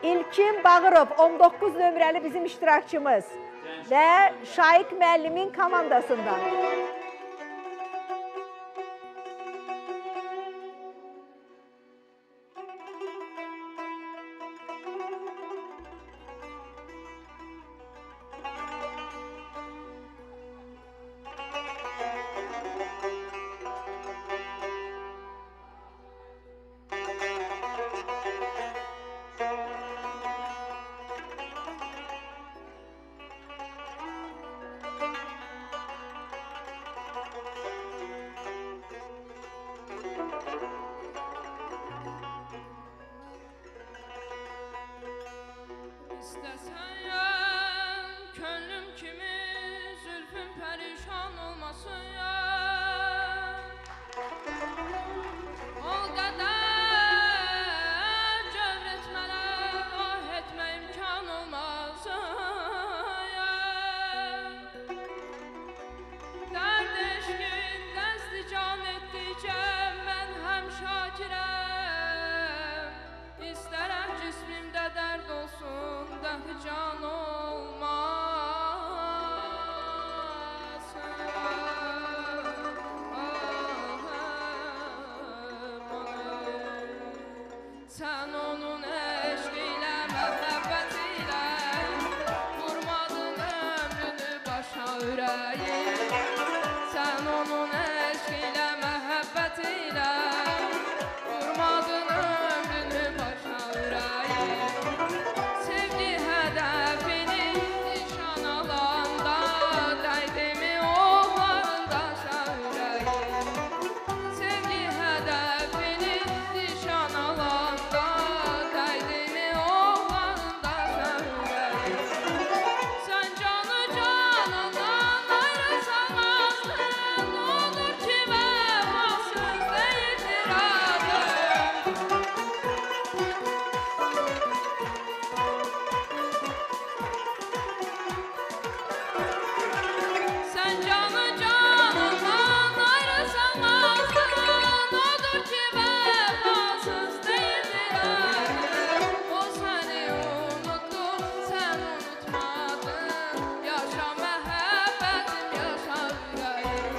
İlkin Bağırov 19 nömrəli bizim iştirakçımız və Şaiq müəllimin komandasından. İstəsən könlüm kimi zülfün pərişan olmasın ya. Ol qədər cövr etmələr, ah etmə imkan olmasın ya. Dərd eşqin dəsti can etdikcə mən həm şakirəm. İstərəm cismimdə dərd olsun, dəhi can olmasın. Sən onun eşq ilə, məhəbbət ilə vurmadın ömrünü başa ürəyi. Sən onun eşq ilə, məhəbbət ilə vurmadın ömrünü başa ürəyi. Sevgi hədəfini nişan alanda dəydimi oğların daşa ürəyi. Sevgi hədəfini nişan alanda dəydimi oğların daşa ürəyi. Sən canı canından ayrılsan azdın, odur ki vəfasız deyildir adın. Sen canı canından ayrılsan azdın, odur ki vefasız değildir ayrı. O seni unuttu, sen unutmadın, yaşa məhəbbətim, yaşa ürəyim.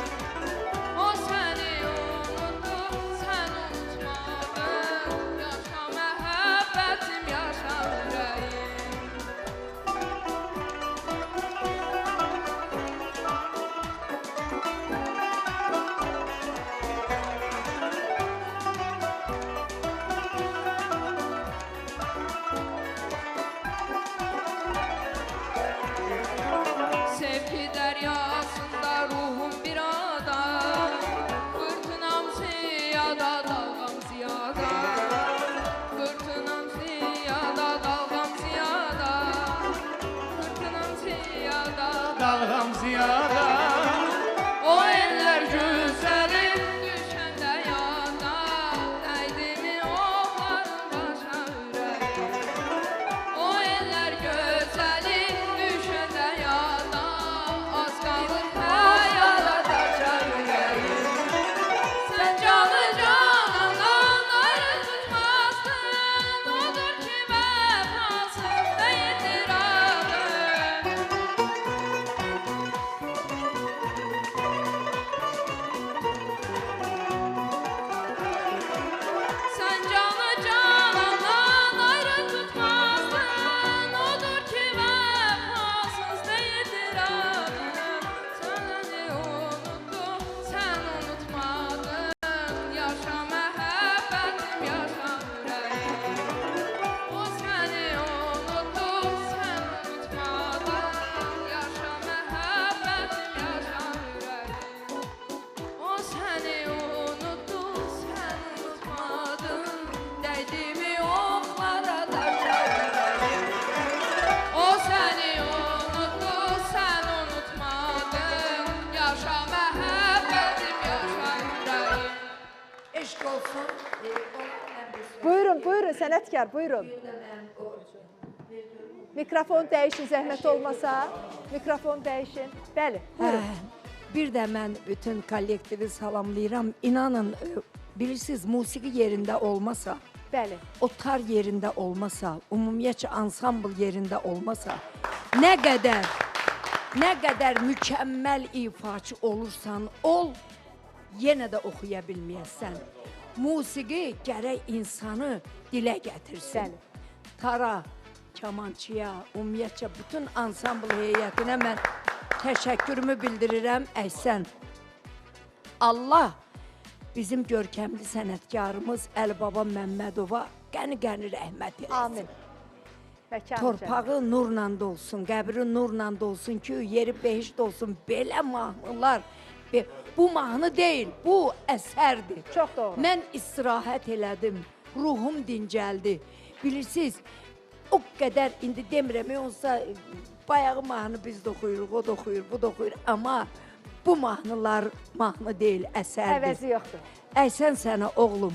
O seni unuttu, sen unutmadın, yaşa məhəbbətim, yaşa ürəyim. Sevgi deryasında ruhum bir ada, fırtınam ziyada, dalgam ziyada. Fırtınam ziyada, dalgam ziyada. Fırtınam ziyada, Dalğam ziyada, o eller güzelim düşende yana, dəydimi oğların başa ürəyi. O eller güzelim düşende yana, az kalır hayala daşa ürəyi. Sen canı canandan ayrı tutmazdın, odur ki vefasız değildir adın. Sen canı canandan ayrı tutmazdın, odur ki vefasız değildir adın. Seni unuttu, sen unutmadın, yaşa məhəbbətim, yaşa ürəyim. O seni unuttu, sen unutmadın, yaşa məhəbbətim, yaşa ürəyim. O seni unuttu, sen unutmadın, dəydimi oxlara daşa ürəyim. O seni unuttu, sen unutmadın, yaşa məhəbbətim, yaşa ürəyim. Eşq olsun. Buyurun, buyurun sənətkar, buyurun. Mikrofon dəyişin, zəhmət olmasa. Mikrofon dəyişin. Bəli, buyurun. Bir də mən bütün kollektivi salamlayıram. İnanın, bilirsiniz, musiqi yerində olmasa Bəli. o tar yerində olmasa, ümumiyyətcə ansambl yerində olmasa, nə qədər mükəmməl ifaçı olursan ol, yenə də oxuya bilməyəsən. Musiqi gərək insanı dilə gətirsin. Bəli. Tara, kamançıya, ümumiyyətcə bütün ansambl heyətinə mən təşəkkürümü bildirirəm. Əhsən. Allah bizim görkəmli sənətkarımız Əlibaba Məmmədova qəni-qəni rəhmət eləsin. Amin. Məkanı Torpağı nurla dolsun, qəbri nurla dolsun ki, yeri behişt olsun. Belə mahnılar, bu mahnı deyil, bu əsərdir. Çox doğru. Mən istirahət elədim, ruhum dincəldi. Bilirsiniz, o qədər, indi demirəm, olsa bayağı mahnı biz də oxuyuruq, o da oxuyur, bu da oxuyur. Amma bu mahnılar mahnı deyil, əsərdir. Əvəzi yoxdur. Əysən sənə oğlum,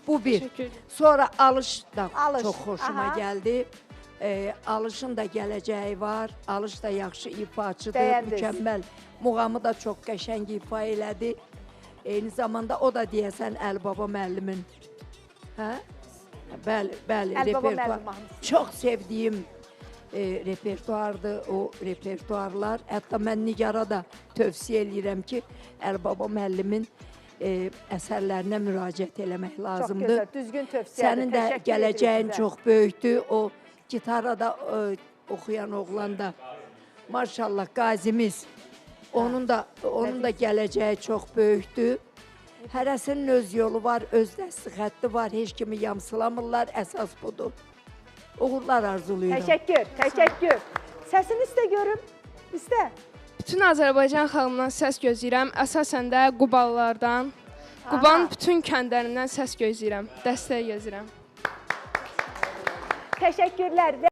bu bir. Təşəkkür. Sonra Alış da Alış, çox xoşuma aha. gəldi. Alışın da gələcəyi var. Alış da yaxşı ifaçıdır, Bəyəndiniz. mükəmməl. Muğamı da çox qəşəng ifa elədi. Eyni zamanda o da deyəsən Əlibaba müəllimin. Hə? Bəli, Əlibaba repertuar. müəllim mahnısı. Çox sevdiyim repertuardır o repertuarlar. Hətta mən Nigara da tövsiyə eləyirəm ki, Əlibaba müəllimin əsərlərinə müraciət eləmək Çox lazımdır. gözəl, düzgün tövsiyədir. Sənin də Təşəkkür gələcəyin edirik sizə. çox böyükdür. O gitarada oxuyan oğlan da maşallah qazimiz. Onun da gələcəyi çox böyükdür. Hərəsinin öz yolu var, öz dəstixətti var. Heç kimi yamsılamırlar. Əsas budur. Uğurlar arzulayıram. Təşəkkür. Səsini istə görüm. İstə. Bütün Azərbaycan xalqından səs gözləyirəm. Əsasən də Qubalılardan. Qubanın bütün kəndlərindən səs gözləyirəm. Dəstək gözləyirəm. Təşəkkürlər və